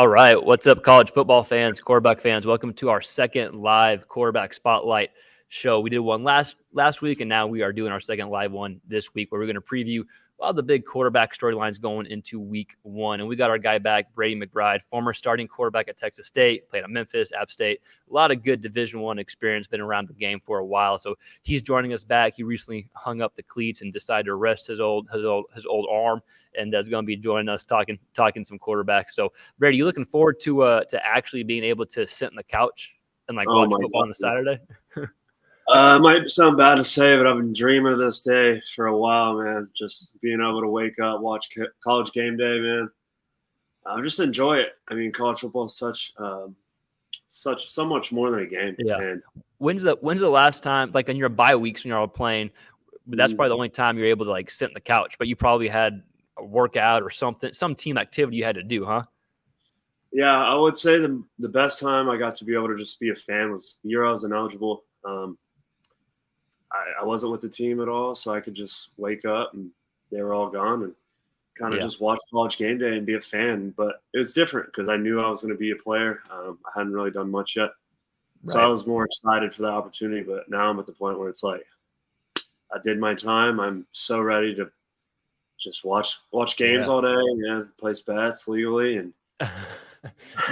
All right. What's up, college football fans, quarterback fans? Welcome to our second live quarterback spotlight show. We did one last week, and now we are doing our second live one this week where we're going to preview a lot of the big quarterback storylines going into week one. And we got our guy back, Brady McBride, former starting quarterback at Texas State, played at Memphis, App State. A lot of good Division I experience, been around the game for a while. So he's joining us back. He recently hung up the cleats and decided to rest his old arm, and is going to be joining us talking some quarterbacks. So Brady, you looking forward to actually being able to sit on the couch and watch football on a Saturday? It might sound bad to say, but I've been dreaming of this day for a while, man. Just being able to wake up, watch college game day, man. Just enjoy it. I mean, college football is so much more than a game. Yeah. Man. When's the last time, like on your bye weeks when you're all playing? That's probably the only time you're able to sit on the couch. But you probably had a workout or something, some team activity you had to do, huh? Yeah, I would say the best time I got to be able to just be a fan was the year I was ineligible. I wasn't with the team at all, so I could just wake up and they were all gone and kind of just watch college game day and be a fan. But it was different because I knew I was going to be a player. I hadn't really done much yet. So I was more excited for the opportunity. But now I'm at the point where it's like I did my time. I'm so ready to just watch games all day, place bets legally. And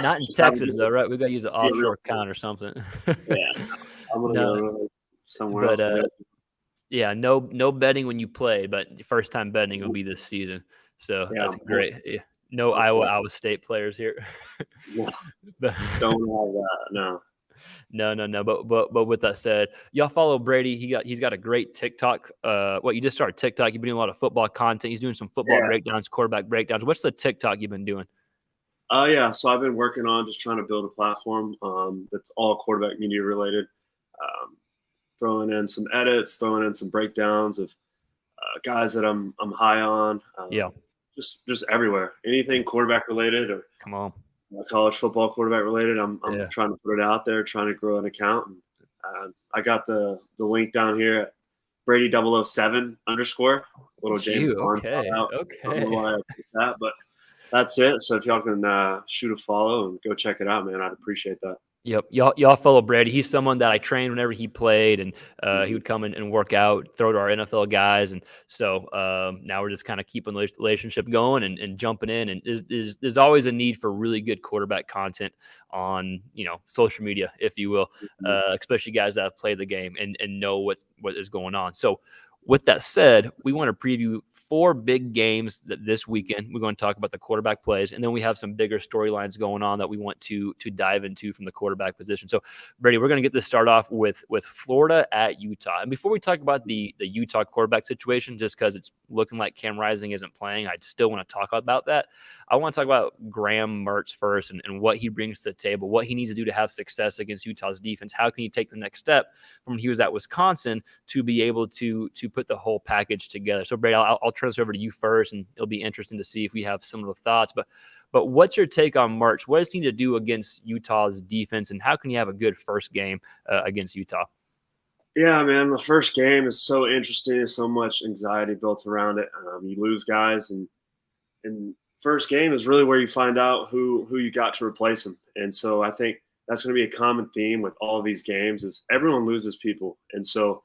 not in Texas, though, right? We got to use an offshore account or something. I'm going to go somewhere else. Yeah, no betting when you play, but the first time betting will be this season. So that's great. Yeah. No Iowa State players here. Don't have that, no. No. But with that said, y'all follow Brady. He's got a great TikTok. You just started TikTok. You've been doing a lot of football content. He's doing some football breakdowns, quarterback breakdowns. What's the TikTok you've been doing? So I've been working on just trying to build a platform that's all quarterback media related. Throwing in some edits, throwing in some breakdowns of guys that I'm high on. Just everywhere. Anything quarterback related or college football quarterback related. I'm trying to put it out there, trying to grow an account. And, I got the link down here at Brady 007 _ little James Bond. Okay. I don't know why I picked that, but that's it. So if y'all can shoot a follow and go check it out, man, I'd appreciate that. Yep. Y'all follow Brady. He's someone that I trained whenever he played, and he would come in and work out, throw to our NFL guys. And so now we're just kind of keeping the relationship going and jumping in. And there's always a need for really good quarterback content on, social media, if you will, especially guys that have played the game and know what is going on. So with that said, we want to preview 4 big games this weekend. We're going to talk about the quarterback plays, and then we have some bigger storylines going on that we want to dive into from the quarterback position. So, Brady, we're going to get this start off with Florida at Utah. And before we talk about the Utah quarterback situation, just because it's looking like Cam Rising isn't playing, I still want to talk about that. I want to talk about Graham Mertz first and what he brings to the table, what he needs to do to have success against Utah's defense. How can he take the next step from when he was at Wisconsin to be able to put the whole package together? So, Brady, I'll turn this over to you first, and it'll be interesting to see if we have similar thoughts. But what's your take on Mertz? What does he need to do against Utah's defense, and how can you have a good first game against Utah? Yeah, man, the first game is so interesting. There's so much anxiety built around it. You lose guys, and first game is really where you find out who you got to replace him. And so I think that's going to be a common theme with all these games is everyone loses people. And so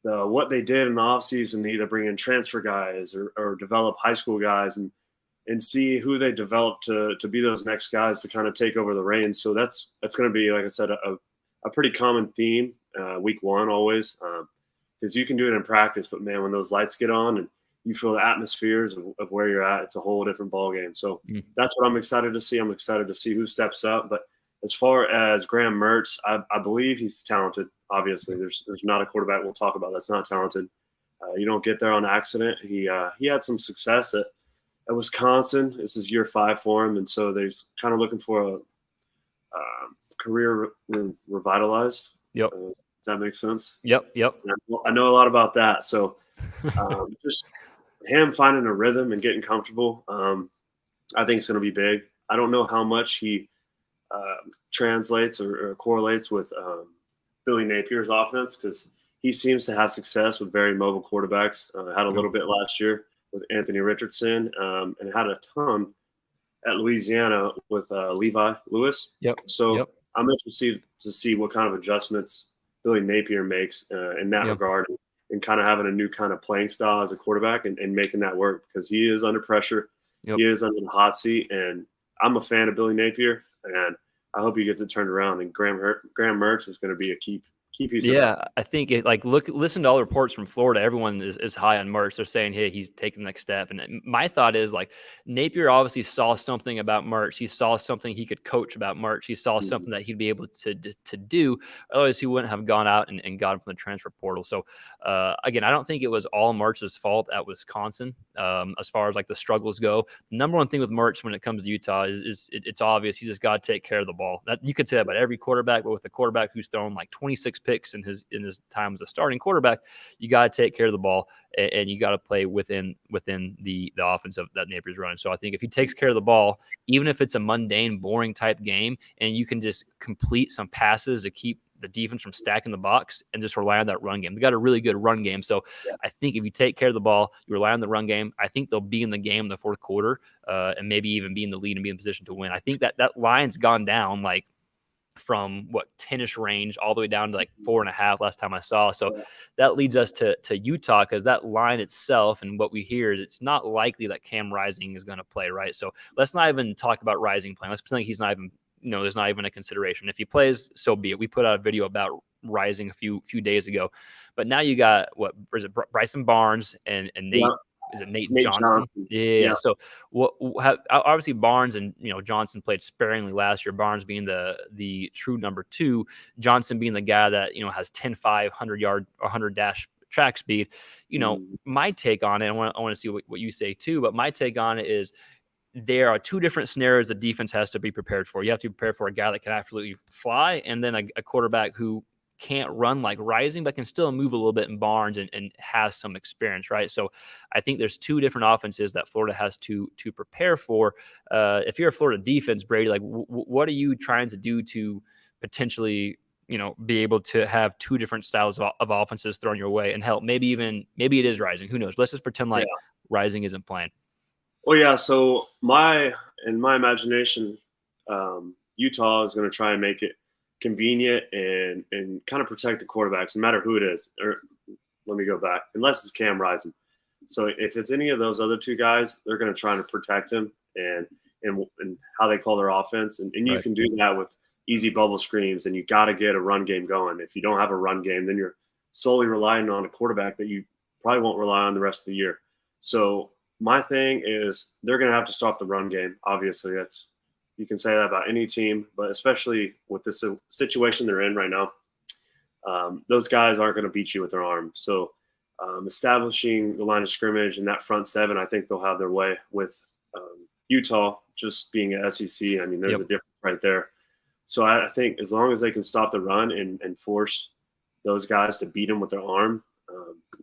what they did in the offseason to either bring in transfer guys or develop high school guys and see who they develop to be those next guys to kind of take over the reins. So that's going to be, like I said, a pretty common theme week one always, because you can do it in practice, but man, when those lights get on and you feel the atmospheres of where you're at, it's a whole different ball game. So that's what I'm excited to see. I'm excited to see who steps up. But as far as Graham Mertz, I believe he's talented. Obviously, there's not a quarterback we'll talk about that's not talented. You don't get there on accident. He had some success at Wisconsin. This is year 5 for him, and so they're kind of looking for a career revitalized. Yep. Does that make sense? Yep. I know a lot about that. So just him finding a rhythm and getting comfortable, I think it's going to be big. I don't know how much he translates or correlates with Billy Napier's offense because he seems to have success with very mobile quarterbacks. Had a little bit last year with Anthony Richardson and had a ton at Louisiana with Levi Lewis. Yep. So Yep. I'm interested to see what kind of adjustments Billy Napier makes in that Yep. regard, and kind of having a new kind of playing style as a quarterback and making that work, because he is under pressure. Yep. He is under the hot seat, and I'm a fan of Billy Napier, and I hope he gets it turned around. And Graham Mertz is going to be a key piece of that. I think listen to all the reports from Florida. Everyone is high on Mertz. They're saying, hey, he's taking the next step. And my thought is, like, Napier obviously saw something about Mertz. He saw something he could coach about Mertz. He saw something that he'd be able to do. Otherwise, he wouldn't have gone out and got him from the transfer portal. So, again, I don't think it was all Mertz's fault at Wisconsin. As far as like the struggles go, the number one thing with Mertz when it comes to Utah is it's obvious. You just got to take care of the ball. That you could say that about every quarterback, but with a quarterback who's thrown like 26 picks in his time as a starting quarterback, you got to take care of the ball and you got to play within the offense of that Napier's running. So I think if he takes care of the ball, even if it's a mundane, boring type game, and you can just complete some passes to keep the defense from stacking the box and just rely on that run game. They got a really good run game. So I think if you take care of the ball, you rely on the run game, I think they'll be in the game in the fourth quarter and maybe even be in the lead and be in position to win. I think that line's gone down like from 10-ish range all the way down to like 4.5 last time I saw. So that leads us to Utah, because that line itself and what we hear is it's not likely that Cam Rising is going to play, right? So let's not even talk about Rising playing. Let's pretend he's not even, there's not even a consideration. If he plays, so be it. We put out a video about Rising a few days ago, but now you got Bryson Barnes and Nate. Yeah. Is it Nate Johnson? Yeah. So obviously Barnes and Johnson played sparingly last year. Barnes being the true number 2, Johnson being the guy that has 10-5, 100-yard or 100 dash track speed. My take on it, I want to see what you say too, but my take on it is there are two different scenarios the defense has to be prepared for. You have to be prepared for a guy that can absolutely fly, and then a quarterback who can't run like Rising, but can still move a little bit in Barnes and has some experience, right? So I think there's two different offenses that Florida has to prepare for. If you're a Florida defense, Brady, like what are you trying to do to potentially, be able to have two different styles of offenses thrown your way and help? Maybe it is Rising. Who knows? Let's just pretend like Rising isn't playing. Well, yeah. So in my imagination, Utah is going to try and make it convenient and kind of protect the quarterbacks, no matter who it is. Or let me go back, unless it's Cam Rising. So if it's any of those other two guys, they're going to try to protect him and how they call their offense. And you can do that with easy bubble screens, and you got to get a run game going. If you don't have a run game, then you're solely relying on a quarterback that you probably won't rely on the rest of the year. So my thing is they're going to have to stop the run game. Obviously, you can say that about any team, but especially with this situation they're in right now, those guys aren't going to beat you with their arm. So establishing the line of scrimmage and that front seven, I think they'll have their way with Utah just being an SEC. I mean, there's a difference right there. So I think as long as they can stop the run and force those guys to beat them with their arm,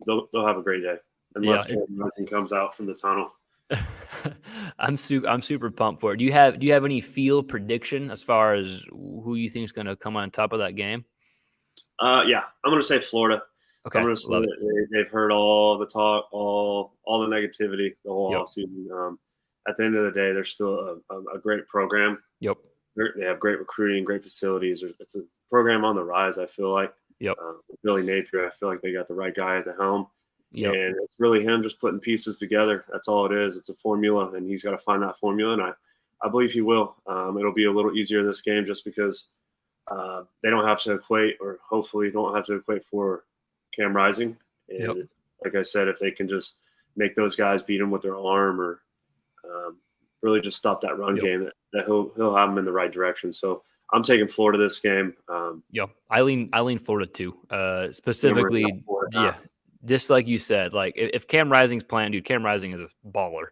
they'll have a great day. Unless Cam Rising comes out from the tunnel. I'm super pumped for it. Do you have any field prediction as far as who you think is going to come on top of that game? Yeah, I'm going to say Florida. Okay, I'm going to say they've heard all the talk, all the negativity the whole offseason. At the end of the day, they're still a great program. Yep. They have great recruiting, great facilities. It's a program on the rise, I feel like. Yep. Billy Napier, I feel like they got the right guy at the helm. Yep. And it's really him just putting pieces together. That's all it is. It's a formula, and he's got to find that formula, and I believe he will. It'll be a little easier this game just because they don't have to equate, or hopefully don't have to equate for Cam Rising. And like I said, if they can just make those guys beat him with their arm, or really just stop that run game, that he'll have them in the right direction. So I'm taking Florida this game. I lean Florida too. Specifically, just like you said, like if Cam Rising's playing, dude, Cam Rising is a baller.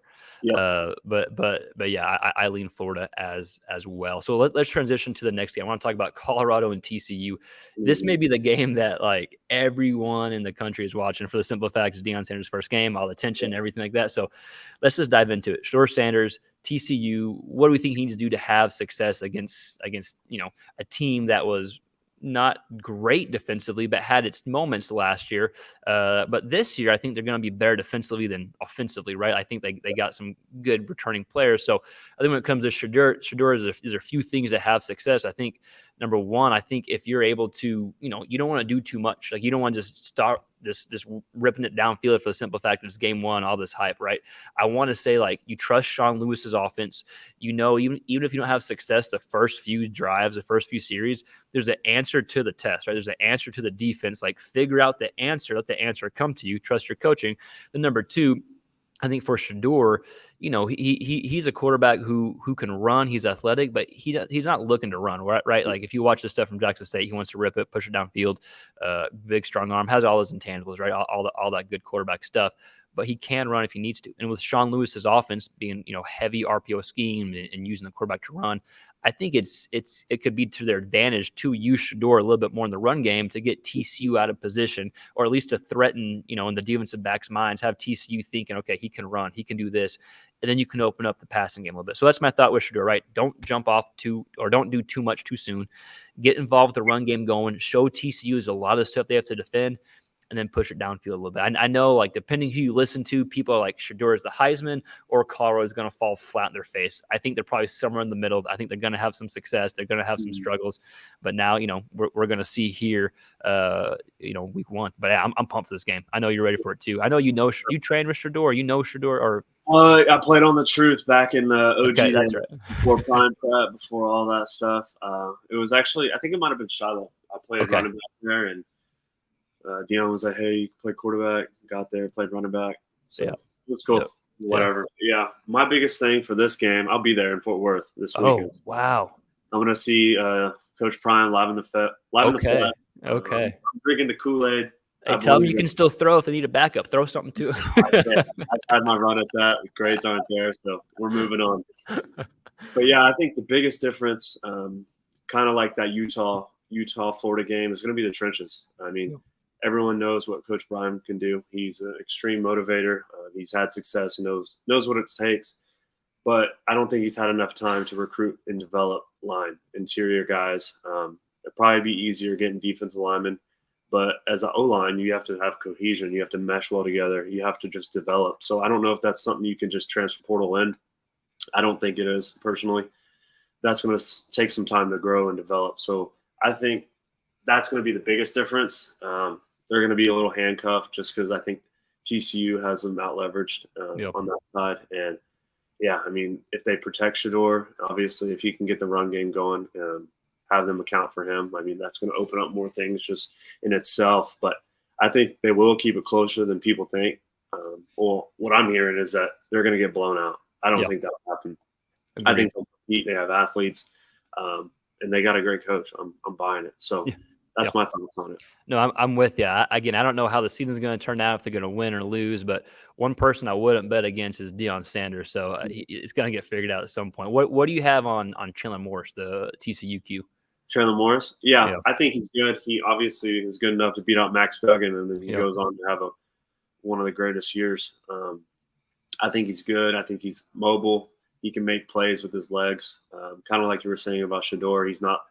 But yeah, I lean Florida as well. So let's transition to the next game. I want to talk about Colorado and TCU. This may be the game that like everyone in the country is watching, for the simple fact it's Deion Sanders' first game, all the tension, everything like that. So let's just dive into it. Shedeur Sanders, TCU. What do we think he needs to do to have success against a team that was not great defensively, but had its moments last year. But this year, I think they're going to be better defensively than offensively, right? I think they got some good returning players. So I think when it comes to Shedeur is a few things that have success. I think number one, I think if you're able to, you don't want to do too much. Like you don't want to just start this ripping it downfield for the simple fact that it's game one, all this hype, right? I want to say like you trust Sean Lewis's offense. Even if you don't have success the first few drives, the first few series, there's an answer to the test, right? There's an answer to the defense. Like figure out the answer, let the answer come to you. Trust your coaching. Then number two, I think for Shedeur, he's a quarterback who can run. He's athletic, but he's not looking to run, right? Like if you watch the stuff from Jackson State, he wants to rip it, push it downfield, big strong arm, has all those intangibles, right? All that good quarterback stuff. But he can run if he needs to. And with Sean Lewis's offense being, heavy RPO scheme and using the quarterback to run, I think it could be to their advantage to use Shedeur a little bit more in the run game to get TCU out of position, or at least to threaten, in the defensive backs' minds, have TCU thinking, okay, he can run, he can do this, and then you can open up the passing game a little bit. So that's my thought with Shedeur, right? Don't jump off don't do too much too soon. Get involved with the run game going. Show TCU a lot of stuff they have to defend, and then push it downfield a little bit. I know, like, depending who you listen to, people are like Shedeur is the Heisman or Colorado is going to fall flat in their face. I think they're probably somewhere in the middle. I think they're going to have some success. They're going to have some struggles. But now, we're going to see here, week one. But yeah, I'm pumped for this game. I know you're ready for it too. I know you trained with Shedeur. Shedeur or I played on the Truth back in the OG okay, that's right. before Prime Prep, before all that stuff. It was actually, I think it might have been Shiloh. I played running back there, and Dion was like, "Hey, you play quarterback." Got there, played running back. So yeah, let's go. Yep. Whatever. Yeah, my biggest thing for this game, I'll be there in Fort Worth this weekend. Oh, wow! I'm gonna see Coach Prime live in the flat. Okay. I'm drinking the Kool-Aid. Hey, tell them you can still throw if they need a backup. Throw something too. I had my run at that. The grades aren't there, so we're moving on. But yeah, I think the biggest difference, kind of like that Utah Florida game, is going to be the trenches. I mean, everyone knows what Coach Prime can do. He's an extreme motivator. He's had success. He knows what it takes. But I don't think he's had enough time to recruit and develop interior guys. It'd probably be easier getting defensive linemen. But as an O-line, you have to have cohesion. You have to mesh well together. You have to just develop. So I don't know if that's something you can just transfer portal in. I don't think it is, personally. That's going to take some time to grow and develop. So I think that's going to be the biggest difference. They're going to be a little handcuffed just because I think TCU has them out-leveraged on that side. And, yeah, I mean, if they protect Shedeur, obviously if he can get the run game going, have them account for him, I mean, that's going to open up more things just in itself. But I think they will keep it closer than people think. Well, what I'm hearing is that they're going to get blown out. I don't think that'll happen. Agreed. I think they'll compete. They have athletes, and they got a great coach. I'm buying it. So that's my thoughts on it. No, I'm with you. Again, I don't know how the season's going to turn out, if they're going to win or lose, but one person I wouldn't bet against is Deion Sanders. So it's going to get figured out at some point. What do you have on Chandler Morris, the TCU Q? Chandler Morris? Yeah, I think he's good. He obviously is good enough to beat out Max Duggan, and then he goes on to have one of the greatest years. I think he's good. I think he's mobile. He can make plays with his legs, kind of like you were saying about Shedeur. He's not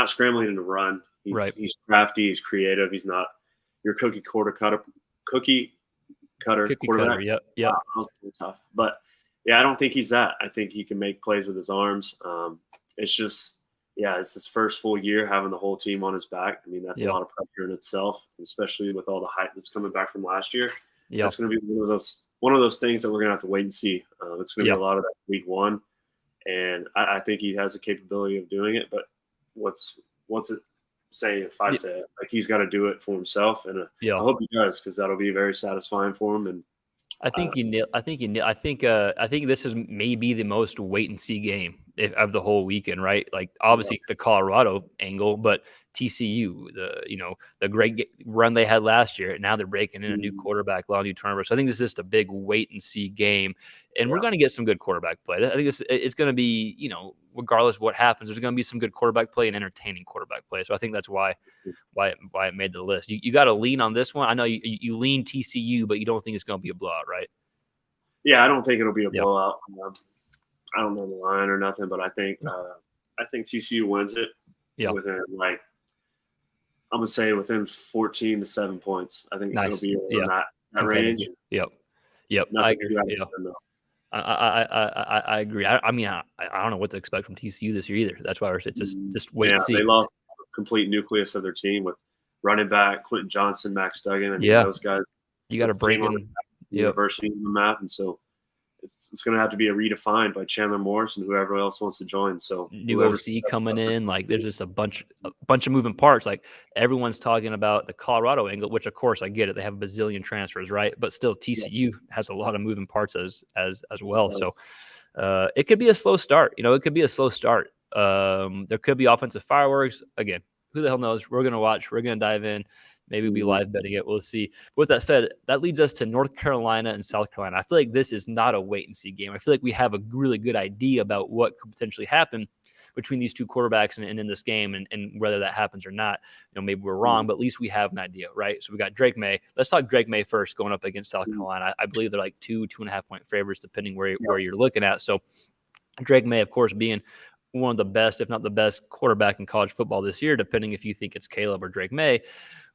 scrambling in the run. He's crafty. He's creative. He's not your cookie cutter quarterback. Yep. Wow, that was tough. But yeah, I don't think he's that. I think he can make plays with his arms. It's just, it's his first full year having the whole team on his back. I mean, that's a lot of pressure in itself, especially with all the hype that's coming back from last year. That's going to be one of those things that we're going to have to wait and see. It's going to be a lot of that week one, and I think he has the capability of doing it. But what's it say if I say it? Like, he's got to do it for himself, and I hope he does, because that'll be very satisfying for him. And I think I think this is maybe the most wait and see game of the whole weekend, right? Like, obviously the Colorado angle, but TCU, the great run they had last year, and now they're breaking in a new quarterback, a lot of new turnovers. So I think this is just a big wait and see game, and we're going to get some good quarterback play. I think it's going to be, regardless of what happens, there's going to be some good quarterback play and entertaining quarterback play. So I think that's why it made the list. You got to lean on this one. I know you lean TCU, but you don't think it's going to be a blowout, right? Yeah, I don't think it'll be a blowout. I don't know the line or nothing, but I think TCU wins it within like I'm gonna say within 14 to 7 points. I think it'll Nice. be Yeah. in that Competitive. range. Yep. Yep. I Nothing agree. too out of Yeah. the though. I agree. I mean, I don't know what to expect from TCU this year either. That's why it's just wait Yeah, and they see. lost a complete nucleus of their team with running back Quentin Johnson, Max Duggan. I mean, Yeah. those guys You got put to the break team on in. the Yep. university on the map, and so it's going to have to be redefined by Chandler Morris and whoever else wants to join. So New OC coming in, like there's just a bunch of moving parts. Like everyone's talking about the Colorado angle, which of course I get it. They have a bazillion transfers, right? But still, TCU has a lot of moving parts as well. So it could be a slow start. It could be a slow start. There could be offensive fireworks. Again, who the hell knows? We're gonna watch. We're gonna dive in. Maybe we'll be live betting it. We'll see. But with that said, that leads us to North Carolina and South Carolina. I feel like this is not a wait and see game. I feel like we have a really good idea about what could potentially happen between these two quarterbacks and in this game, and whether that happens or not. Maybe we're wrong, but at least we have an idea, right? So we got Drake May. Let's talk Drake May first, going up against South Carolina. I believe they're like 2.5 point favorites, depending where you're looking at. So Drake May, of course, being one of the best, if not the best, quarterback in college football this year, depending if you think it's Caleb or Drake May.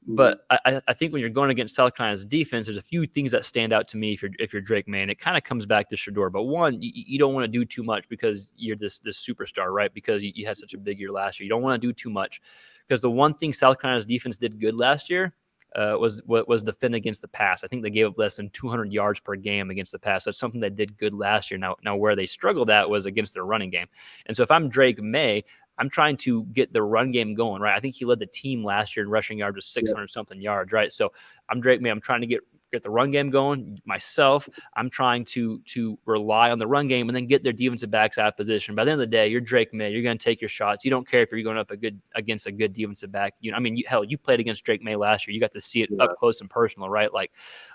But I think when you're going against South Carolina's defense, there's a few things that stand out to me if you're Drake May, and it kind of comes back to Shedeur. But one, you don't want to do too much because you're this superstar, right? Because you had such a big year last year. You don't want to do too much because the one thing South Carolina's defense did good last year was defend against the pass. I think they gave up less than 200 yards per game against the pass. That's something they did good last year. Now where they struggled at was against their running game. And so if I'm Drake May, I'm trying to get the run game going, right? I think he led the team last year in rushing yards with 600 something yards, right? So I'm Drake May. I'm trying to get the run game going myself. I'm trying to rely on the run game and then get their defensive backs out of position. By the end of the day, you're Drake May. You're going to take your shots. You don't care if you're going up against a good defensive back. You played against Drake May last year. You got to see it up close and personal, right? Like,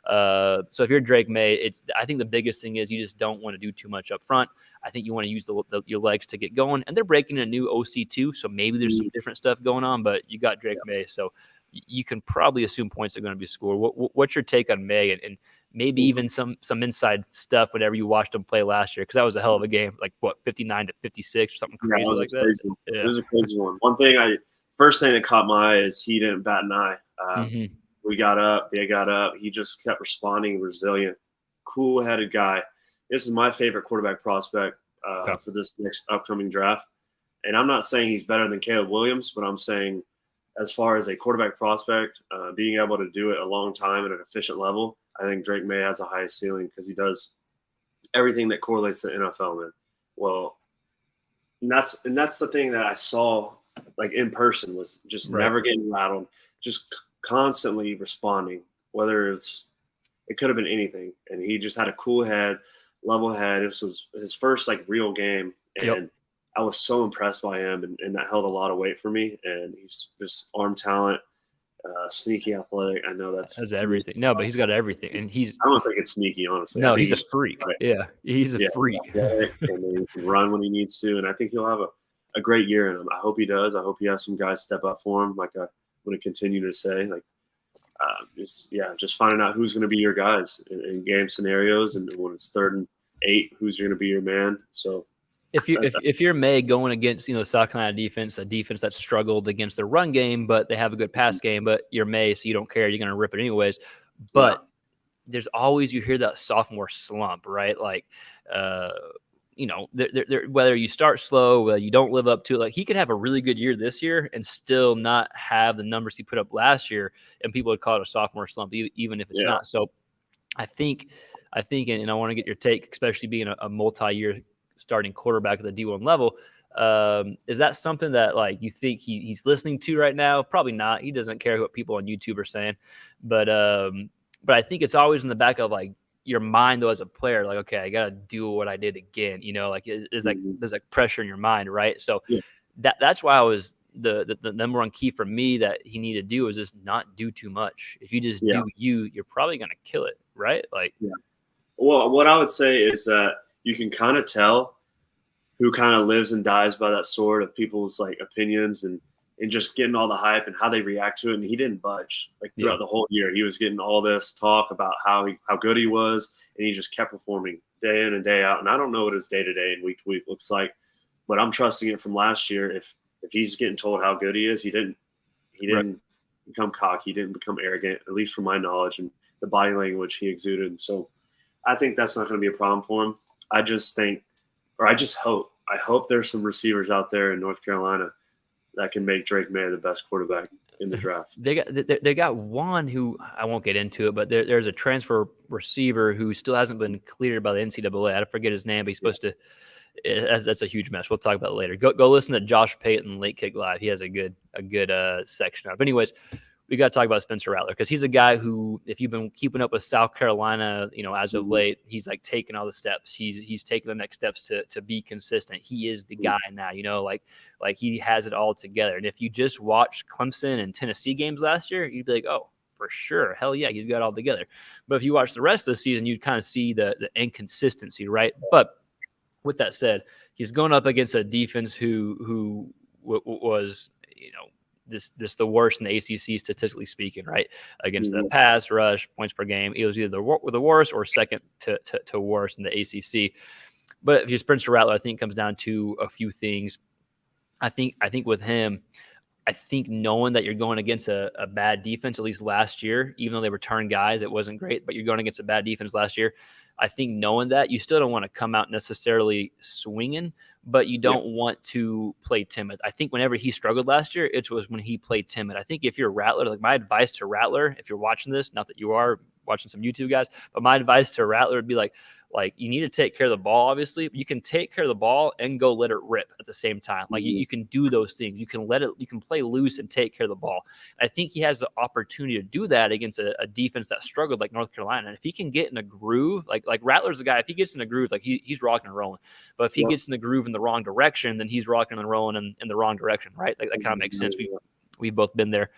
so if you're Drake May, I think the biggest thing is you just don't want to do too much up front. I think you want to use your legs to get going, and they're breaking a new OC too, so maybe there's some different stuff going on. But you got Drake May, so you can probably assume points are going to be scored. What's your take on May and maybe even some inside stuff whenever you watched him play last year? Because that was a hell of a game, like 59-56 or something crazy like that. Yeah. It was a crazy one. First thing that caught my eye is he didn't bat an eye. We got up, they got up. He just kept responding, resilient, cool-headed guy. This is my favorite quarterback prospect for this next upcoming draft. And I'm not saying he's better than Caleb Williams, but I'm saying as far as a quarterback prospect, being able to do it a long time at an efficient level, I think Drake May has the highest ceiling because he does everything that correlates to NFL, man. Well, and that's the thing that I saw like in person was just never getting rattled, just constantly responding, whether it could have been anything. And he just had a cool head, level head. This was his first like real game. And I was so impressed by him, and that held a lot of weight for me. And he's just arm talent, sneaky athletic. I know has everything. No, but he's got everything, and I don't think it's sneaky, honestly. No, he's a freak. Right. Yeah, he's a freak. And he can run when he needs to, and I think he'll have a great year in him. I hope he does. I hope he has some guys step up for him, like I want to continue to say, like just finding out who's going to be your guys in game scenarios, and when it's 3rd and 8, who's going to be your man. So. If you're May going against South Carolina defense, a defense that struggled against their run game, but they have a good pass game, but you're May, so you don't care, you're going to rip it anyways. But there's always, you hear that sophomore slump, right? Like, whether you start slow, whether you don't live up to it, like he could have a really good year this year and still not have the numbers he put up last year, and people would call it a sophomore slump, even if it's not. So I think, and I want to get your take, especially being a multi-year starting quarterback at the D1 level. Is that something that like you think he's listening to right now? Probably not. He doesn't care what people on YouTube are saying, but I think it's always in the back of like your mind though as a player, like, okay, I got to do what I did again, like there's like pressure in your mind. Right. So that's why I was the number one key for me that he needed to do is just not do too much. If you just do you're probably going to kill it. Right. Like, well, what I would say is that you can kind of tell who kind of lives and dies by that sword of people's like opinions and just getting all the hype and how they react to it. And he didn't budge like throughout the whole year. He was getting all this talk about how good he was, and he just kept performing day in and day out. And I don't know what his day to day and week to week looks like, but I'm trusting it from last year. If he's getting told how good he is, he didn't become cocky. He didn't become arrogant, at least from my knowledge and the body language he exuded. And so I think that's not going to be a problem for him. I just hope there's some receivers out there in North Carolina that can make Drake May the best quarterback in the draft. They got one who I won't get into it, but there's a transfer receiver who still hasn't been cleared by the NCAA. I forget his name, but he's supposed to. That's a huge mess. We'll talk about it later. Go listen to Josh Payton Late Kick Live. He has a good section of. But anyways, we got to talk about Spencer Rattler because he's a guy who, if you've been keeping up with South Carolina, as of late, he's like taking all the steps. He's taking the next steps to be consistent. He is the guy now, like he has it all together. And if you just watched Clemson and Tennessee games last year, you'd be like, oh, for sure, hell yeah, he's got it all together. But if you watch the rest of the season, you'd kind of see the inconsistency, right? But with that said, he's going up against a defense who was, this the worst in the ACC statistically speaking, right? Against the pass rush, points per game, it was either the worst or second to worst in the ACC. But if you Spencer Rattler, I think it comes down to a few things. I think with him, I think knowing that you're going against a bad defense, at least last year, even though they returned guys, it wasn't great, but you're going against a bad defense last year. I think knowing that, you still don't want to come out necessarily swinging, but you don't want to play timid. I think whenever he struggled last year, it was when he played timid. I think if you're Rattler, like my advice to Rattler, if you're watching this, not that you are watching some YouTube guys, but my advice to Rattler would be like you need to take care of the ball, obviously. But you can take care of the ball and go let it rip at the same time. Like you can do those things. You can play loose and take care of the ball. I think he has the opportunity to do that against a defense that struggled like North Carolina. And if he can get in a groove, like Rattler's a guy, if he gets in a groove, like he's rocking and rolling. But if he gets in the groove in the wrong direction, then he's rocking and rolling in the wrong direction, right? Like that kind of makes sense. We've both been there.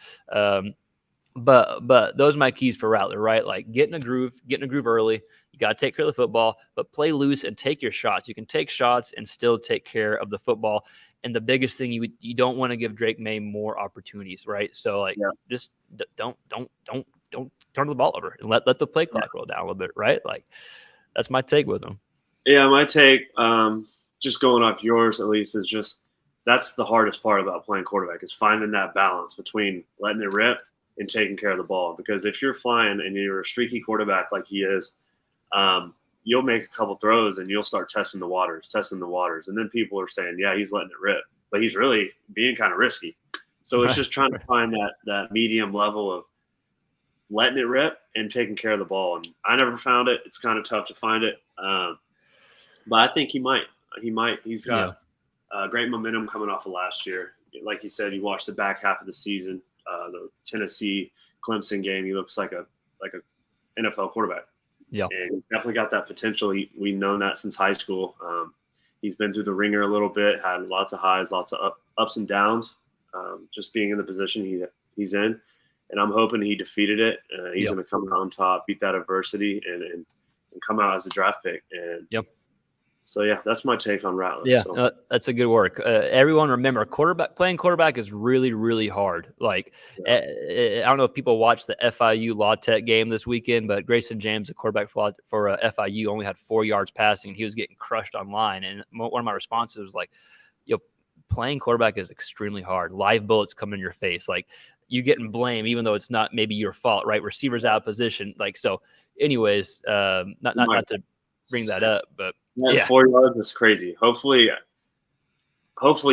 But those are my keys for Rattler, right? Like get in a groove early. You got to take care of the football, but play loose and take your shots. You can take shots and still take care of the football. And the biggest thing, you don't want to give Drake May more opportunities, right? So just don't turn the ball over and let the play clock roll down a little bit, right? Like that's my take with him. Yeah, my take, just going off yours at least, is just that's the hardest part about playing quarterback is finding that balance between letting it rip and taking care of the ball. Because if you're flying and you're a streaky quarterback like he is, you'll make a couple throws and you'll start testing the waters. And then people are saying, yeah, he's letting it rip, but he's really being kind of risky. So it's just trying to find that medium level of letting it rip and taking care of the ball. And I never found it. It's kind of tough to find it. But I think he might. He's got great momentum coming off of last year. Like you said, you watched the back half of the season, the Tennessee Clemson game. He looks like a NFL quarterback. Yeah, and he's definitely got that potential. We've known that since high school. He's been through the ringer a little bit, had lots of highs, lots of ups and downs, just being in the position he's in. And I'm hoping he defeated it. He's going to come out on top, beat that adversity, and come out as a draft pick. And so, that's my take on Rattler. Yeah, so. That's a good work. Everyone remember, playing quarterback is really, really hard. Like, I don't know if people watched the FIU Law Tech game this weekend, but Grayson James, the quarterback for FIU, only had 4 yards passing. He was getting crushed online. And one of my responses was like, playing quarterback is extremely hard. Live bullets come in your face. Like, you getting blamed, even though it's not maybe your fault, right? Receivers out of position. Like, so anyways, not to bring that up, but 4 yards is crazy. Hopefully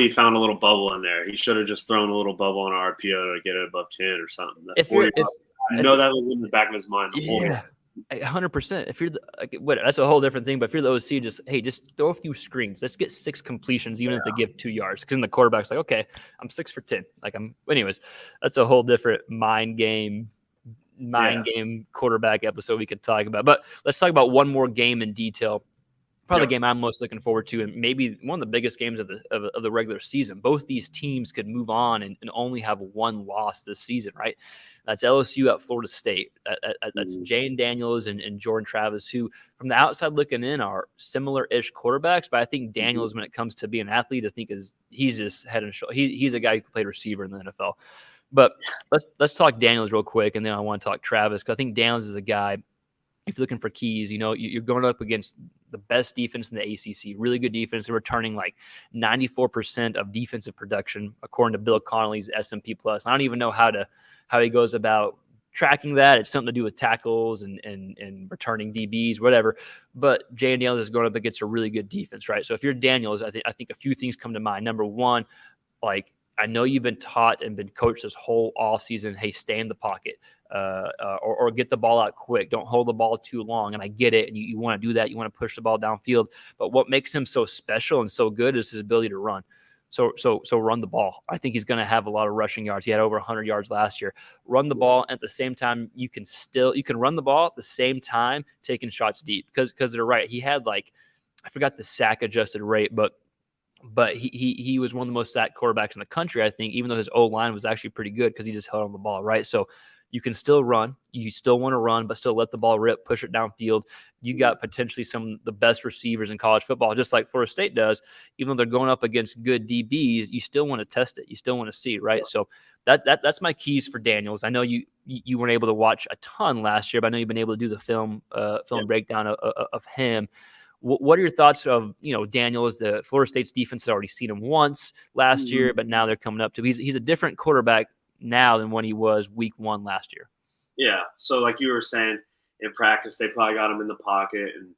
he found a little bubble in there. He should have just thrown a little bubble on an RPO to get it above 10 or something. That was in the back of his mind the whole time. 100%. If you're that's a whole different thing. But if you're the OC, just throw a few screens. Let's get 6 completions, even if they give 2 yards. Because then the quarterback's like, okay, I'm 6 for 10. Anyways, that's a whole different mind game quarterback episode we could talk about. But let's talk about one more game in detail. Probably the game I'm most looking forward to, and maybe one of the biggest games of the regular season. Both these teams could move on and only have one loss this season, right? That's LSU at Florida State. That's Jane Daniels and Jordan Travis, who from the outside looking in are similar-ish quarterbacks, but I think Daniels, when it comes to being an athlete, he's just head and shoulder. He's a guy who played receiver in the NFL. But let's talk Daniels real quick, and then I want to talk Travis, because I think Daniels is a guy. If you're looking for keys, you're going up against the best defense in the ACC, really good defense. They're returning like 94% of defensive production, according to Bill Connolly's S&P Plus. I don't even know how to how he goes about tracking that. It's something to do with tackles and returning DBs, whatever. But Jay Daniels is going up against a really good defense, right? So if you're Daniels, I think a few things come to mind. Number one, like, I know you've been taught and been coached this whole offseason, hey, stay in the pocket or get the ball out quick. Don't hold the ball too long. And I get it. And you want to do that. You want to push the ball downfield. But what makes him so special and so good is his ability to run. So run the ball. I think he's going to have a lot of rushing yards. He had over 100 yards last year. Run the ball at the same time. You can run the ball at the same time taking shots deep because they're right. He had I forgot the sack adjusted rate, but he was one of the most sacked quarterbacks in the country, I think, even though his O-line was actually pretty good because he just held on the ball, right? So you can still run. You still want to run, but still let the ball rip, push it downfield. You got potentially some of the best receivers in college football, just like Florida State does. Even though they're going up against good DBs, you still want to test it. You still want to see, right? So that's my keys for Daniels. I know you weren't able to watch a ton last year, but I know you've been able to do the film breakdown of him. What are your thoughts of, Daniels? The Florida State's defense had already seen him once last year, but now they're coming up to he's a different quarterback now than when he was week 1 last year. Yeah. So like you were saying, in practice, they probably got him in the pocket and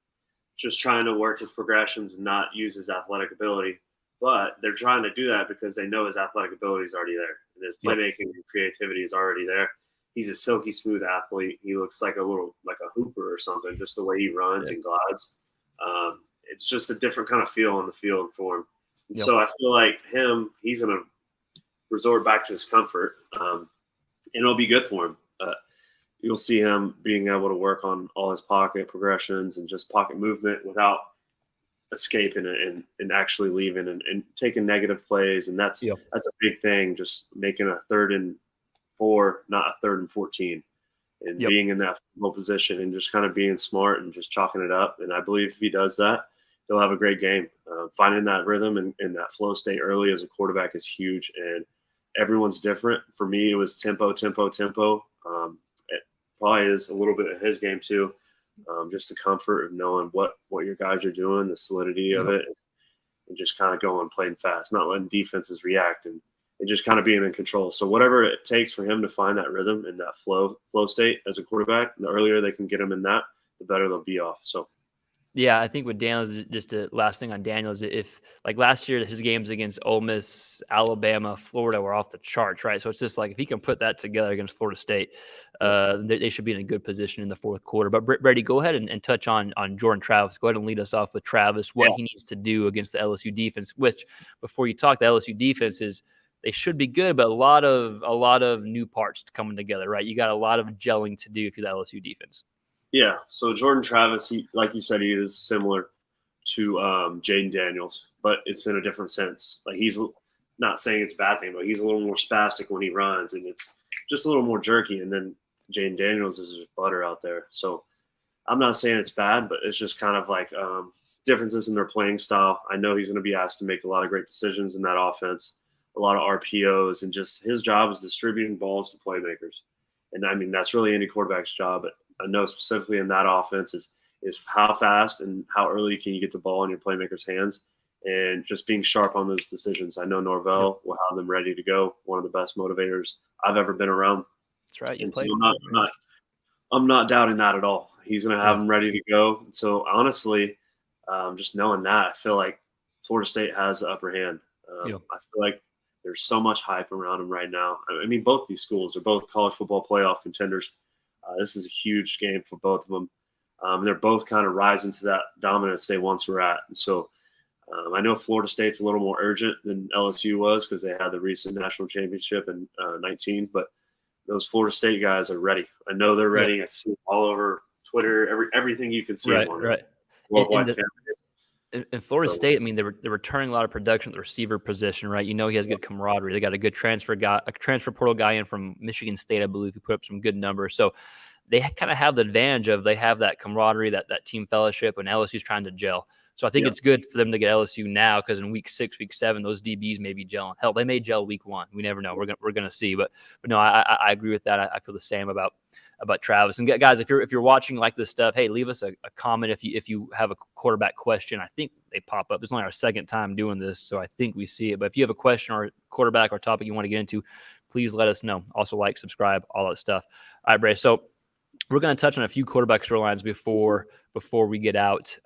just trying to work his progressions and not use his athletic ability. But they're trying to do that because they know his athletic ability is already there. And his playmaking and creativity is already there. He's a silky smooth athlete. He looks like a hooper or something, just the way he runs and glides. It's just a different kind of feel on the field for him. And so I feel like he's going to resort back to his comfort, and it'll be good for him. You'll see him being able to work on all his pocket progressions and just pocket movement without escaping and actually leaving and taking negative plays. And that's a big thing, just making a 3rd and 4, not a 3rd and 14. And being in that position and just kind of being smart and just chalking it up. And I believe if he does that, he'll have a great game. Finding that rhythm and that flow state early as a quarterback is huge. And everyone's different. For me, it was tempo. It probably is a little bit of his game too. Just the comfort of knowing what your guys are doing, the solidity of it, and just kind of going playing fast, not letting defenses react and just kind of being in control. So whatever it takes for him to find that rhythm and that flow state as a quarterback, the earlier they can get him in that, the better they'll be off. So, yeah, I think with Daniels, just the last thing on Daniels, if like last year, his games against Ole Miss, Alabama, Florida were off the charts, right? So it's just like if he can put that together against Florida State, they should be in a good position in the fourth quarter. But Brady, go ahead and touch on Jordan Travis. Go ahead and lead us off with Travis, what he needs to do against the LSU defense, which before you talk, the LSU defense is – they should be good, but a lot of new parts coming together, right? You got a lot of gelling to do if you're the LSU defense. Yeah. So Jordan Travis, he, like you said, he is similar to Jaden Daniels, but it's in a different sense. Like he's not saying it's a bad thing, but he's a little more spastic when he runs, and it's just a little more jerky. And then Jaden Daniels is just butter out there. So I'm not saying it's bad, but it's just kind of like differences in their playing style. I know he's going to be asked to make a lot of great decisions in that offense. A lot of RPOs, and just his job is distributing balls to playmakers. And I mean, that's really any quarterback's job, but I know specifically in that offense is how fast and how early can you get the ball in your playmakers' hands and just being sharp on those decisions. I know Norvell will have them ready to go. One of the best motivators I've ever been around. That's right. So I'm not doubting that at all. He's going to have them ready to go. And so honestly, just knowing that, I feel like Florida State has the upper hand. I feel like there's so much hype around them right now. I mean, both these schools are both college football playoff contenders. This is a huge game for both of them. They're both kind of rising to that dominance they once were at. And so I know Florida State's a little more urgent than LSU was because they had the recent national championship in 19, but those Florida State guys are ready. I know they're ready. I see all over Twitter, everything you can see. Right. In Florida State, I mean, they're returning a lot of production at the receiver position, right? You know, he has good camaraderie. They got a good transfer portal guy in from Michigan State, I believe, who put up some good numbers. So they kind of have the advantage of they have that camaraderie, that team fellowship, and LSU's trying to gel. So I think it's good for them to get LSU now because in week 6, week 7, those DBs may be gelling. Hell, they may gel week 1. We never know. We're gonna see. But no, I agree with that. I feel the same about Travis. And guys, if you're watching like this stuff, hey, leave us a comment if you have a quarterback question. I think they pop up. It's only our second time doing this, so I think we see it. But if you have a question or quarterback or topic you want to get into, please let us know. Also, like, subscribe, all that stuff. All right, Bray. So we're going to touch on a few quarterback storylines before we get out.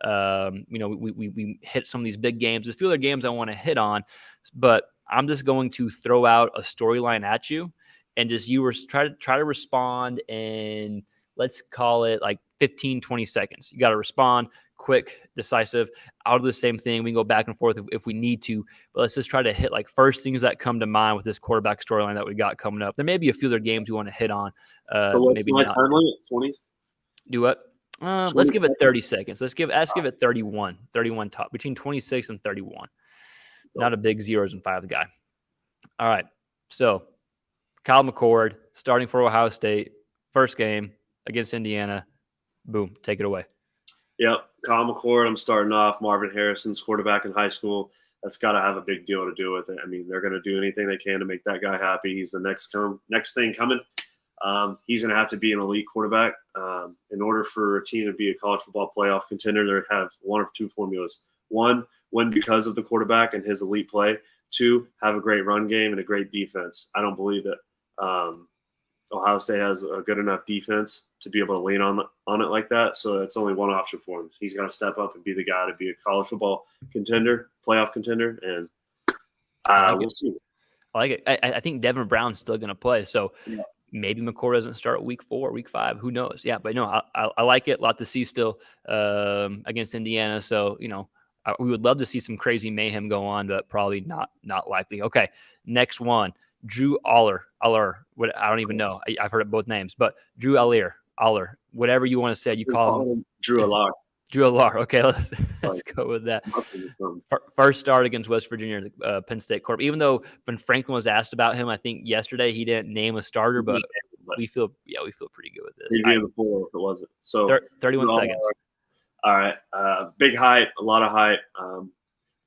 We hit some of these big games. There's a few other games I want to hit on, but I'm just going to throw out a storyline at you, and just try to respond in, let's call it like 15, 20 seconds. You got to respond quick, decisive. I'll do the same thing. We can go back and forth if we need to, but let's just try to hit like first things that come to mind with this quarterback storyline that we got coming up. There may be a few other games we want to hit on. So what's maybe my not. time limit? 20? Do what? Let's give it 30 seconds. Let's give it 31 top, between 26 and 31. Not a big zeros and fives guy. All right. So Kyle McCord starting for Ohio State, first game against Indiana. Boom. Take it away. Yep. Kyle McCord, I'm starting off. Marvin Harrison's quarterback in high school. That's got to have a big deal to do with it. I mean, they're going to do anything they can to make that guy happy. He's the next thing coming. He's going to have to be an elite quarterback. In order for a team to be a college football playoff contender, they have one of two formulas. One, win because of the quarterback and his elite play. Two, have a great run game and a great defense. I don't believe that Ohio State has a good enough defense to be able to lean on it like that. So it's only one option for him. He's got to step up and be the guy to be a college football contender, playoff contender, and we'll see. I like it. I think Devin Brown's still going to play. So yeah. Maybe McCord doesn't start week 4, week 5. Who knows? Yeah, but no, I like it. A lot to see still against Indiana. So, we would love to see some crazy mayhem go on, but probably not likely. Okay, next one. Drew Aller. What, I don't even know. I've heard of both names, but Drew Aller, whatever you want to say. You call him Drew Aller. Drew Aller. Okay, let's go with that. First start against West Virginia, Penn State Corp. Even though when Franklin was asked about him, I think yesterday he didn't name a starter, but we feel pretty good with this. He'd be in the pool if it wasn't. So 31 seconds. All right, big height, a lot of height.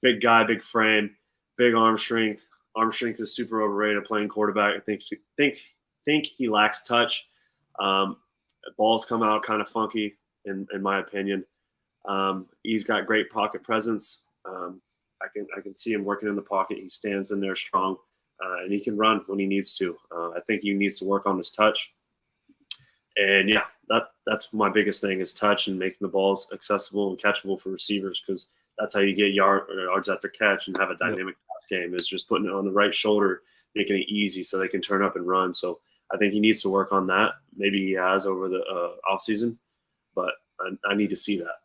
Big guy, big frame, big arm strength. Arm strength is super overrated playing quarterback. I think he lacks touch. Balls come out kind of funky, in my opinion. He's got great pocket presence. I can see him working in the pocket. He stands in there strong, and he can run when he needs to. I think he needs to work on his touch. And yeah, that's my biggest thing is touch and making the balls accessible and catchable for receivers, because that's how you get yards after catch and have a dynamic pass game, is just putting it on the right shoulder, making it easy so they can turn up and run. So I think he needs to work on that. Maybe he has over the offseason, but I need to see that.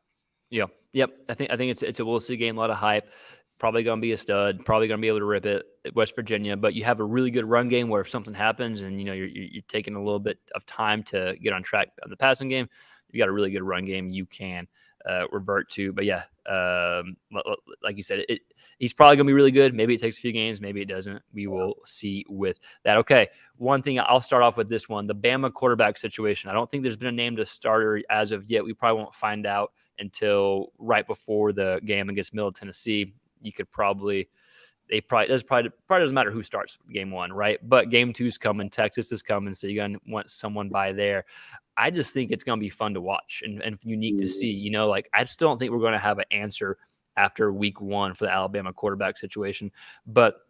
Yeah. Yep. I think it's a we'll see game, a lot of hype. Probably going to be a stud. Probably going to be able to rip it at West Virginia. But you have a really good run game where if something happens and you're taking a little bit of time to get on track on the passing game, you got a really good run game you can revert to. But yeah, like you said, he's probably going to be really good. Maybe it takes a few games. Maybe it doesn't. We will see with that. Okay, one thing I'll start off with this one, the Bama quarterback situation. I don't think there's been a named starter as of yet. We probably won't find out until right before the game against Middle Tennessee. You could probably doesn't matter who starts game 1, right? But game 2 is coming. Texas is coming, so you're going to want someone by there. I just think it's going to be fun to watch and unique to see. I still don't think we're going to have an answer after week 1 for the Alabama quarterback situation. But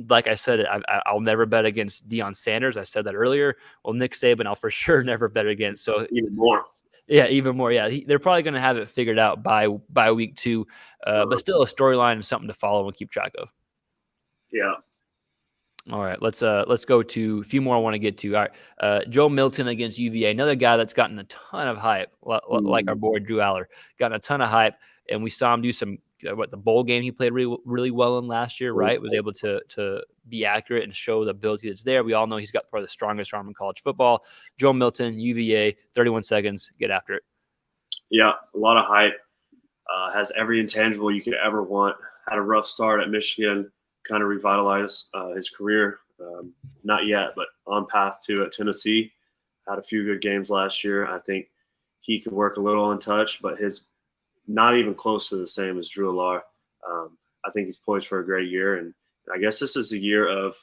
like I said, I'll never bet against Deion Sanders. I said that earlier. Well, Nick Saban, I'll for sure never bet against. So even more. Yeah, even more. Yeah, they're probably going to have it figured out by week 2, but still a storyline and something to follow and keep track of. Yeah. All right, let's go to a few more I want to get to. All right, Joe Milton against UVA, another guy that's gotten a ton of hype, like our boy Drew Aller, gotten a ton of hype, and we saw him do some the bowl game he played really well in last year, right? Was able to be accurate and show the ability that's there. We all know he's got probably the strongest arm in college football. Joe Milton, UVA, 31 seconds, get after it. Yeah, a lot of hype. Has every intangible you could ever want. Had a rough start at Michigan, kind of revitalized his career. Not yet, but on path to at Tennessee. Had a few good games last year. I think he could work a little on touch, but his not even close to the same as Drew Aller. I think he's poised for a great year, and I guess this is a year of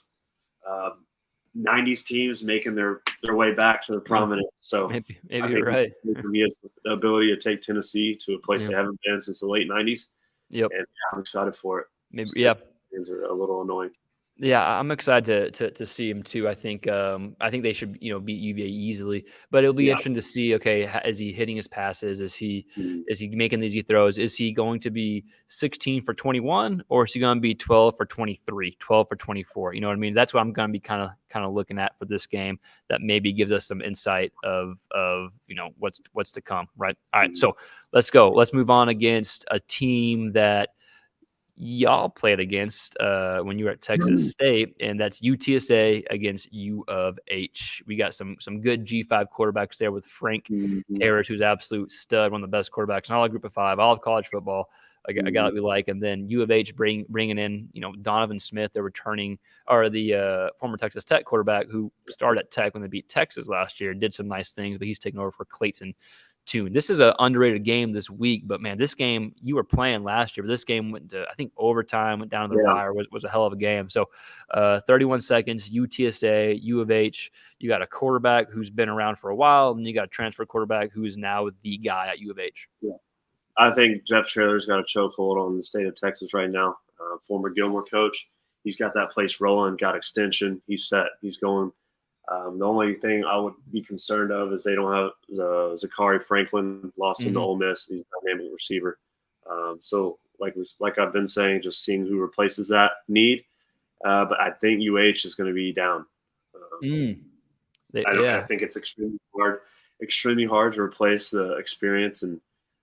90s teams making their way back to the prominence. So maybe you're right. He has the ability to take Tennessee to a place they haven't been since the late 90s. Yep. And I'm excited for it. Maybe. These Yeah. Texas fans are a little annoying. Yeah, I'm excited to see him too. I think they should beat UVA easily, but it'll be Yeah. interesting to see. Okay, is he hitting his passes? Mhm. Is he making these easy throws? Is he going to be 16 for 21, or is he going to be 12 for 23, 12 for 24? You know what I mean? That's what I'm going to be kind of looking at for this game. That maybe gives us some insight of what's to come. Right. All right. Mhm. So let's go. Let's move on against a team that y'all played against when you were at Texas State, and that's UTSA against U of H. We got some good G5 quarterbacks there with Frank Mhm. Harris, who's absolute stud, one of the best quarterbacks in all of Group of Five, all of college football. A guy Mhm. that we like, and then U of H bringing in Donovan Smith, the returning or the former Texas Tech quarterback who started at Tech when they beat Texas last year, did some nice things, but he's taking over for Clayton Tune. This is an underrated game this week, but man, this game you were playing last year, but this game went to, I think, overtime, went down to the Yeah. wire, was a hell of a game. So 31 seconds, UTSA, U of H, you got a quarterback who's been around for a while, and you got a transfer quarterback who is now the guy at U of H. Yeah. I think Jeff Traylor's got a chokehold on the state of Texas right now. Former Gilmore coach. He's got that place rolling, got extension. He's set. He's going. The only thing I would be concerned of is they don't have Zachary Franklin, lost him to Ole Miss. He's a dynamic receiver. So like I've been saying, just seeing who replaces that need. But I think UH is going to be down. I think it's extremely hard to replace the experience and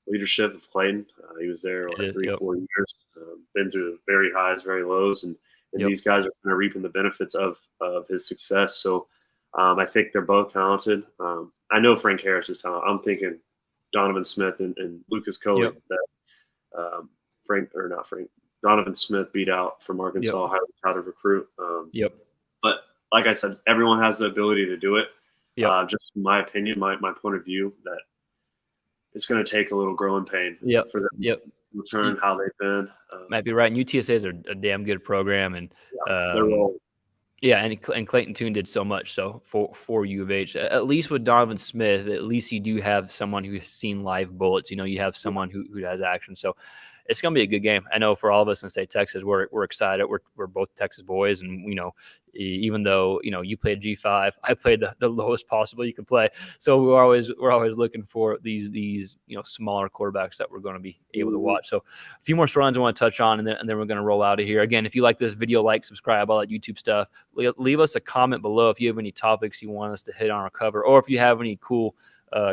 leadership of Clayton. He was there like 3-4 years, been through very highs, very lows, and these guys are kind of reaping the benefits of his success. So I think they're both talented. I know Frank Harris is talented. I'm thinking Donovan Smith and Lucas Coley that Donovan Smith beat out from Arkansas, highly touted recruit. But like I said, everyone has the ability to do it. Just in my opinion, my point of view, that it's going to take a little growing pain for them to return how they've been. Might be right. And UTSA is a damn good program, and they're rolling. Yeah, and Clayton Tune did so much so for U of H. At least with Donovan Smith, at least you do have someone who's seen live bullets. You have someone who has action. So it's going to be a good game. I know for all of us in State Texas, we're excited. We're both Texas boys, and even though you played G5, I played the lowest possible you could play. So we're always looking for these smaller quarterbacks that we're going to be able to watch. So a few more storylines I want to touch on, and then we're going to roll out of here. Again, if you like this video, like, subscribe, all that YouTube stuff. Leave us a comment below if you have any topics you want us to hit on or cover, or if you have any cool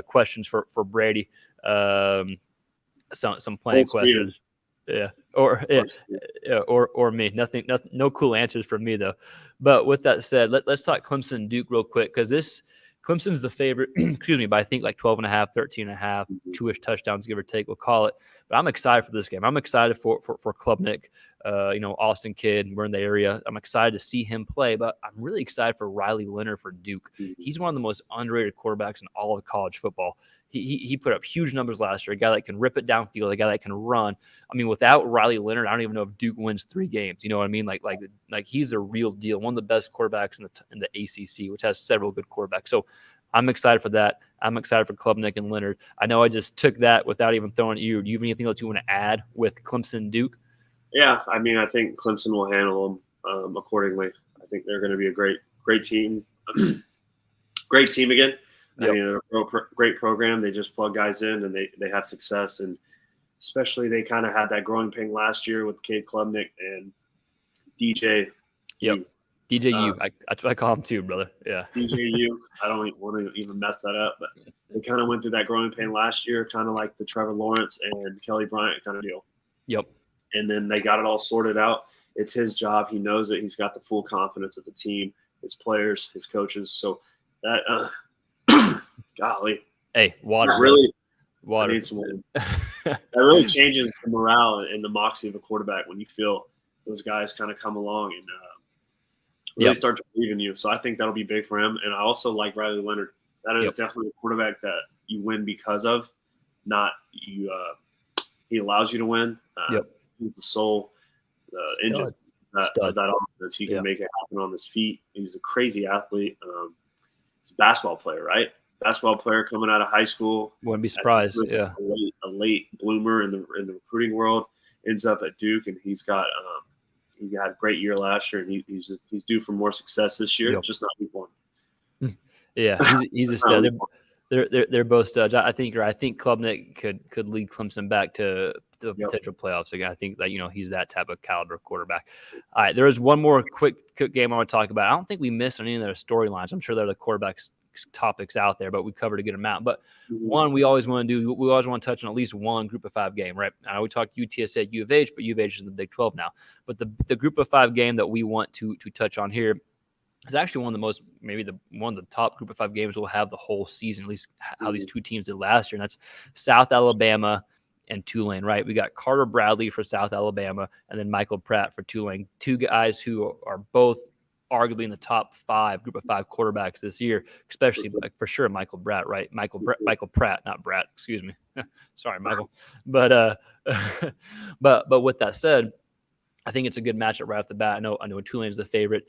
questions for Brady. Some playing questions. Yeah. Or me. Nothing, no cool answers from me though. But with that said, let's talk Clemson and Duke real quick, because Clemson's the favorite, excuse me, by I think like 12.5, 13.5, 2-ish touchdowns, give or take, we'll call it. But I'm excited for this game. I'm excited for Klubnik, Austin kid. We're in the area. I'm excited to see him play, but I'm really excited for Riley Leonard for Duke. He's one of the most underrated quarterbacks in all of college football. He put up huge numbers last year, a guy that can rip it downfield, a guy that can run. I mean, without Riley Leonard, I don't even know if Duke wins 3 games. You know what I mean? Like he's a real deal, one of the best quarterbacks in the ACC, which has several good quarterbacks. So I'm excited for that. I'm excited for Klubnik and Leonard. I know I just took that without even throwing it at you. Do you have anything else you want to add with Clemson and Duke? Yeah, I mean, I think Clemson will handle them accordingly. I think they're going to be a great team. Great team again. I mean, they're a great program. They just plug guys in and they have success. And especially they kind of had that growing pain last year with Cade Klubnik and DJ. DJU. That's what I call him too, brother. Yeah. DJU. I don't want to even mess that up, but they kind of went through that growing pain last year, kind of like the Trevor Lawrence and Kelly Bryant kind of deal. And then they got it all sorted out. It's his job. He knows it. He's got the full confidence of the team, his players, his coaches. So that, golly. Hey, water. Water. I need some water. That really changes the morale and the moxie of a quarterback when you feel those guys kind of come along and really start to believe in you. So I think that'll be big for him. And I also like Riley Leonard. That is definitely a quarterback that you win because of, not you. He allows you to win. He's the soul, the engine of that offense. He can make it happen on his feet. He's a crazy athlete. He's a basketball player, right? Basketball player coming out of high school. Wouldn't be surprised. A late bloomer in the recruiting world, ends up at Duke, and he had a great year last year, and he's due for more success this year. Yep. Just not week one. Yeah, he's a stud. They're both studs. I think Klubnik could lead Clemson back to the potential playoffs again. I think that he's that type of caliber quarterback. All right, there is one more quick game I want to talk about. I don't think we missed on any of their storylines. I'm sure there are the quarterbacks topics out there, but we covered a good amount. But one we always want to touch on at least one Group of 5 game, right? I know we talked UTSA, U of H, but U of H is in the Big 12 now. But the Group of 5 game that we want to touch on here is actually one of the top Group of 5 games we'll have the whole season, at least how these two teams did last year. And that's South Alabama and Tulane, right? We got Carter Bradley for South Alabama and then Michael Pratt for Tulane, two guys who are both arguably in the top 5 Group of 5 quarterbacks this year, especially for sure Michael Pratt, right? Michael Pratt, not Brat, excuse me. Sorry, Michael. But with that said, I think it's a good matchup right off the bat. I know Tulane is the favorite.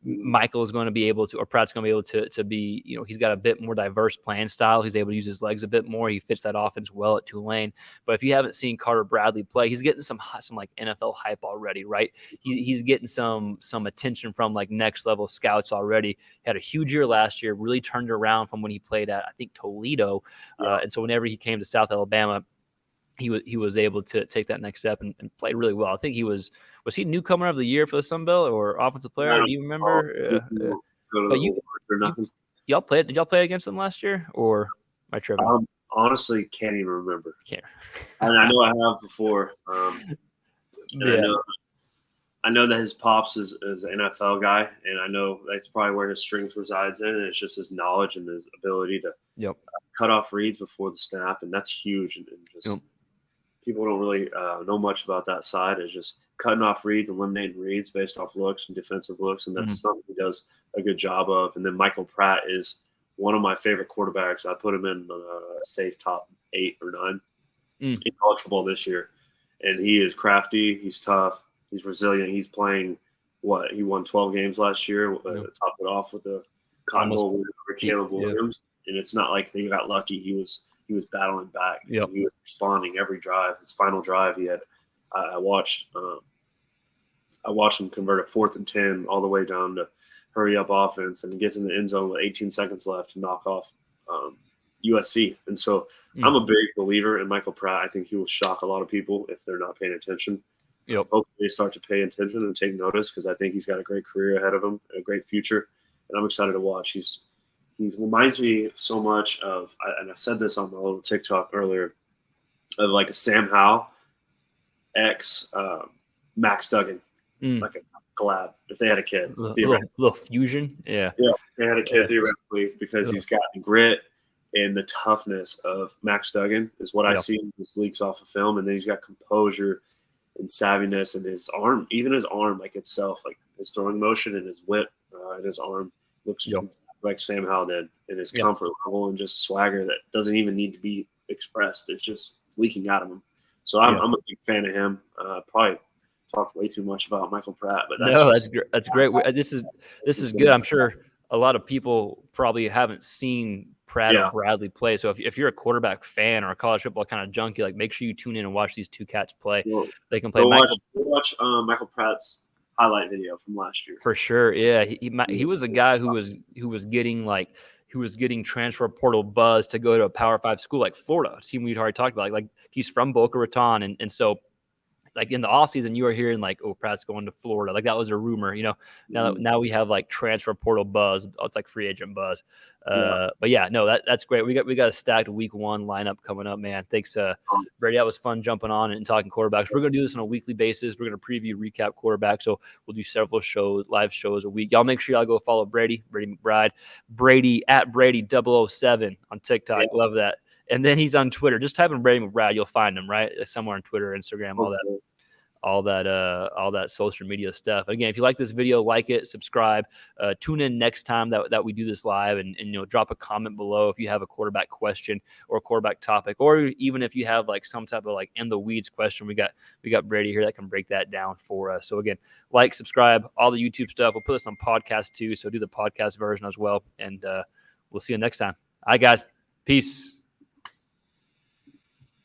Michael is going to be able to, or Pratt's going to be able to be, he's got a bit more diverse playing style. He's able to use his legs a bit more. He fits that offense well at Tulane. But if you haven't seen Carter Bradley play, he's getting some like NFL hype already, right? He's getting some attention from like next level scouts already. He had a huge year last year, really turned around from when he played at, I think, Toledo. And so whenever he came to South Alabama, he was able to take that next step and play really well. I think was he newcomer of the year for the Sun Belt or offensive player? Do you remember? But y'all played? Did y'all play against them last year or my tripping? Honestly, can't even remember. Can't. I know I have before. I know that his pops is an NFL guy, and I know that's probably where his strength resides in. And it's just his knowledge and his ability to cut off reads before the snap, and that's huge. And just people don't really know much about that side. It's just cutting off reads, eliminating reads based off looks and defensive looks, and that's something he does a good job of. And then Michael Pratt is one of my favorite quarterbacks. I put him in safe top 8 or 9 in college football this year, and he is crafty. He's tough. He's resilient. He's playing he won 12 games last year. Topped it off with the Cotton Bowl winner for Caleb Williams, and it's not like they got lucky. He was battling back. He was responding every drive. His final drive, he had. I watched him convert a 4th and 10 all the way down to hurry up offense, and he gets in the end zone with 18 seconds left to knock off USC. And so I'm a big believer in Michael Pratt. I think he will shock a lot of people if they're not paying attention. Hopefully they start to pay attention and take notice, because I think he's got a great career ahead of him, a great future, and I'm excited to watch. He reminds me so much of, and I said this on my little TikTok earlier, of like a Sam Howell ex Max Duggan, like a collab if they had a kid. Little fusion, yeah. They had a kid theoretically, because he's got grit and the toughness of Max Duggan is what I see in his leaks off of film, and then he's got composure and savviness, and his arm, even his arm like itself, like his throwing motion and his whip and his arm looks like Sam Howell did, in his comfort level and just swagger that doesn't even need to be expressed. It's just leaking out of him. So I'm a big fan of him. Probably talked way too much about Michael Pratt, but that's great. This is good. I'm sure a lot of people probably haven't seen Pratt or Bradley play. So if you're a quarterback fan or a college football kind of junkie, like make sure you tune in and watch these two cats play. They can play. Watch Michael Pratt's highlight video from last year. For sure, yeah. He was a guy who was getting transfer portal buzz to go to a Power 5 school like Florida, a team we'd already talked about. Like he's from Boca Raton, and so like in the offseason, you were hearing like, oh, Pratt's going to Florida. Like that was a rumor, Now we have like transfer portal buzz. It's like free agent buzz. But yeah, no, that's great. We got a stacked week 1 lineup coming up, man. Thanks, Brady. That was fun jumping on and talking quarterbacks. We're gonna do this on a weekly basis. We're gonna preview, recap quarterbacks. So we'll do several live shows a week. Y'all make sure y'all go follow Brady McBride, Brady at Brady007 on TikTok. Love that. And then he's on Twitter. Just type in Brady McBride, you'll find him, right? Somewhere on Twitter, Instagram, all that social media stuff. Again, if you like this video, like it, subscribe, tune in next time that we do this live, and drop a comment below if you have a quarterback question or a quarterback topic, or even if you have like some type of like in the weeds question. We got Brady here that can break that down for us. So again, like, subscribe, all the YouTube stuff. We'll put this on podcast too, so do the podcast version as well, and we'll see you next time. All right, guys, peace.